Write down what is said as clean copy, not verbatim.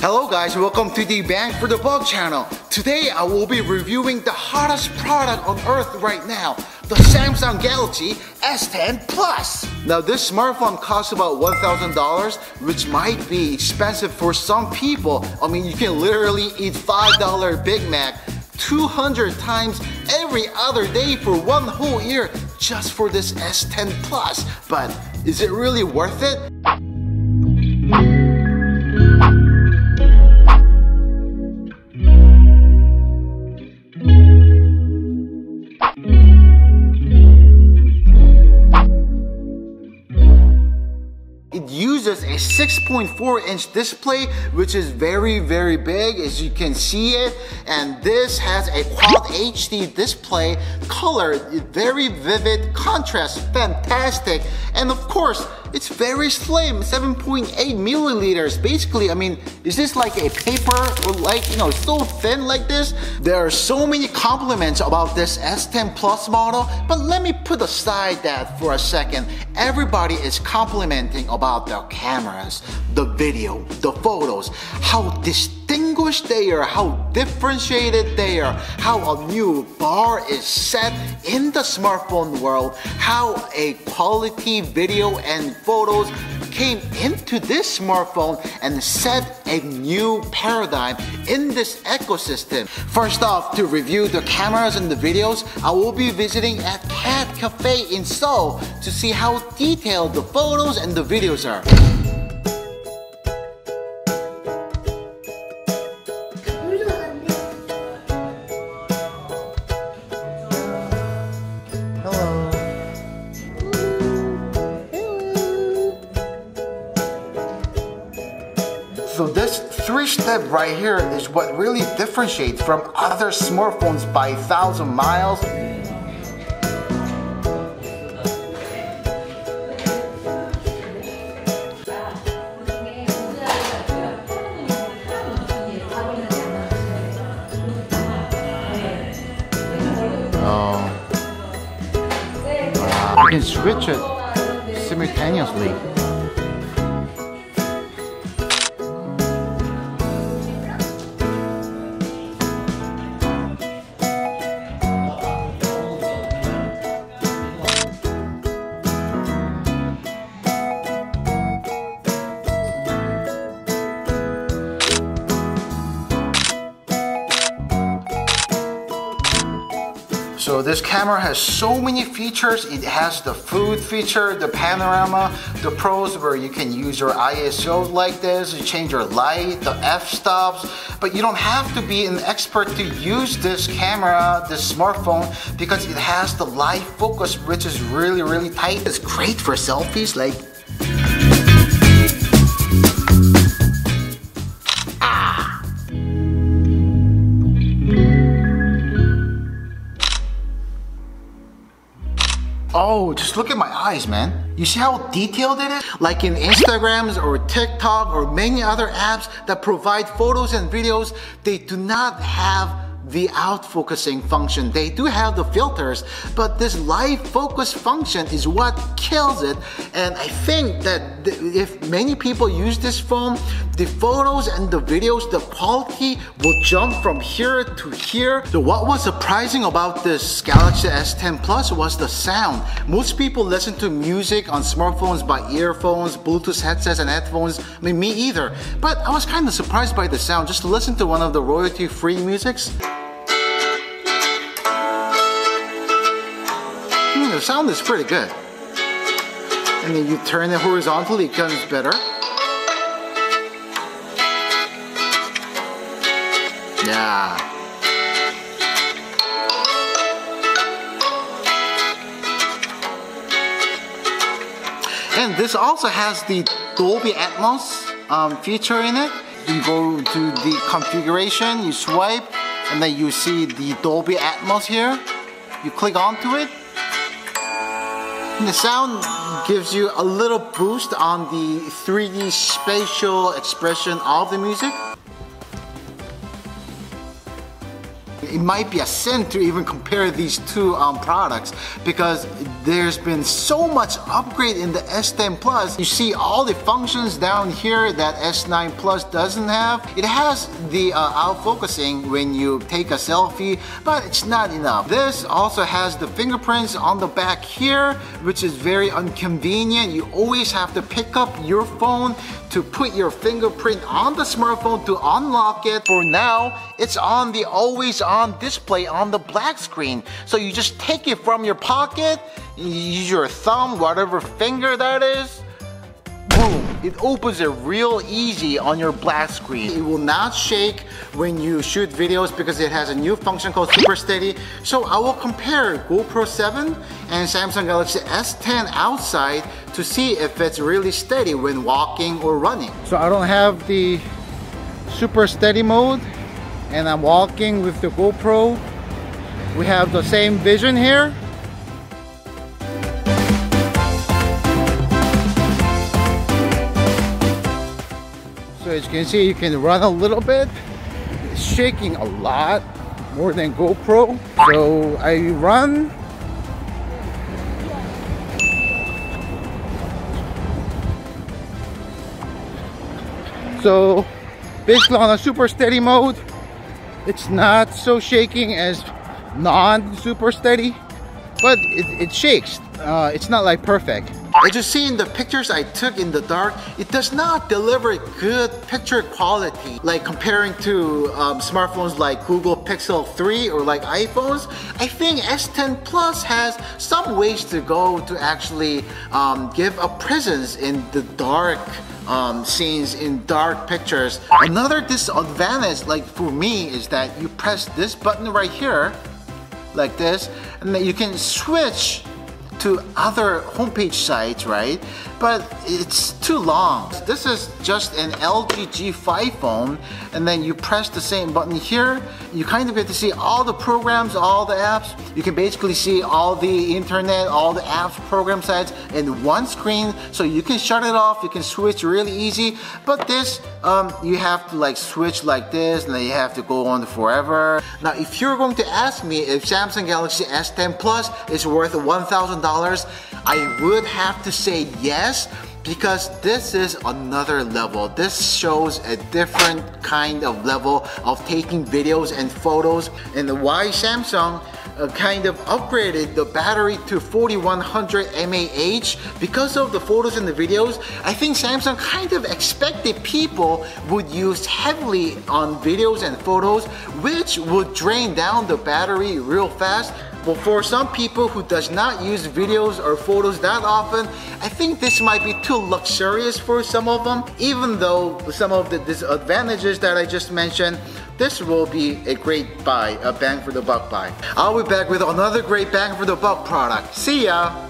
Hello guys, welcome to the Bang for the Buck channel. Today I will be reviewing the hottest product on earth right now, the Samsung Galaxy S10 Plus. Now this smartphone costs about $1,000, which might be expensive for some people. I mean, you can literally eat $5 Big Mac 200 times every other day for one whole year just for this S10 Plus. But is it really worth it? It uses a 6.4-inch display, which is very big, as you can see it. And this has a Quad HD display, color, very vivid, contrast, fantastic. And of course, it's very slim, 7.8 milliliters. Basically, I mean, is this like a paper or like, you know, so thin like this? There are so many compliments about this S10 Plus model, but let me put aside that for a second. Everybody is complimenting about the cameras, the video, the photos, how distinguished they are, how differentiated they are, how a new bar is set in the smartphone world, how a quality video and photos came into this smartphone and set a new paradigm in this ecosystem. First off, to review the cameras and the videos, I will be visiting at Cat Cafe in Seoul to see how detailed the photos and the videos are. So this three-step right here is what really differentiates from other smartphones by 1,000 miles. You can switch it simultaneously. So this camera has so many features. It has the food feature, the panorama, the pros where you can use your ISO like this, you change your light, the f-stops, but you don't have to be an expert to use this camera, this smartphone, because it has the live focus, which is really tight. It's great for selfies, like oh, just look at my eyes, man. You see how detailed it is? Like in Instagrams or TikTok or many other apps that provide photos and videos, they do not have the out-focusing function. They do have the filters, but this live focus function is what kills it. And I think that if many people use this phone, the photos and the videos, the quality will jump from here to here. So what was surprising about this Galaxy S10 Plus was the sound. Most people listen to music on smartphones by earphones, Bluetooth headsets and headphones. I mean, me either. But I was kind of surprised by the sound. Just to listen to one of the royalty-free musics. The sound is pretty good. And then you turn it horizontally, it becomes better. Yeah. And this also has the Dolby Atmos feature in it. You go to the configuration, you swipe, and then you see the Dolby Atmos here. You click onto it. And the sound gives you a little boost on the 3D spatial expression of the music. it might be a sin to even compare these two products because there's been so much upgrade in the S10 Plus. You see all the functions down here that S9 Plus doesn't have. It has the out focusing when you take a selfie, but it's not enough. This also has the fingerprints on the back here, which is very inconvenient. You always have to pick up your phone to put your fingerprint on the smartphone to unlock it. For now, it's on the always on display on the black screen. So you just take it from your pocket, use your thumb, whatever finger that is, boom, it opens it real easy on your black screen. It will not shake when you shoot videos because it has a new function called Super Steady. So I will compare GoPro 7 and Samsung Galaxy S10 outside to see if it's really steady when walking or running. So I don't have the Super Steady mode and I'm walking with the GoPro. We have the same vision here. So as you can see, you can run a little bit. It's shaking a lot more than GoPro. So I run. So basically on a super steady mode, it's not so shaking as non-super steady, but it shakes. It's not like perfect. As you see in the pictures I took in the dark, it does not deliver good picture quality. Like comparing to smartphones like Google Pixel 3 or like iPhones, I think S10 Plus has some ways to go to actually give a presence in the dark scenes, in dark pictures. Another disadvantage, like for me, is that you press this button right here, like this, and then you can switch to other homepage sites, right? But it's too long. This is just an LG G5 phone, and then you press the same button here. You kind of get to see all the programs, all the apps. You can basically see all the internet, all the apps, program sites in one screen, so you can shut it off, you can switch really easy. But this, you have to like switch like this, and then you have to go on forever. Now, if you're going to ask me if Samsung Galaxy S10 Plus is worth $1,000, I would have to say yes, because this is another level. This shows a different kind of level of taking videos and photos, and why Samsung kind of upgraded the battery to 4100 mAh because of the photos and the videos. I think Samsung kind of expected people would use heavily on videos and photos, which would drain down the battery real fast. But for some people who does not use videos or photos that often, I think this might be too luxurious for some of them. Even though some of the disadvantages that I just mentioned, this will be a great buy, a bang for the buck buy. I'll be back with another great bang for the buck product. See ya!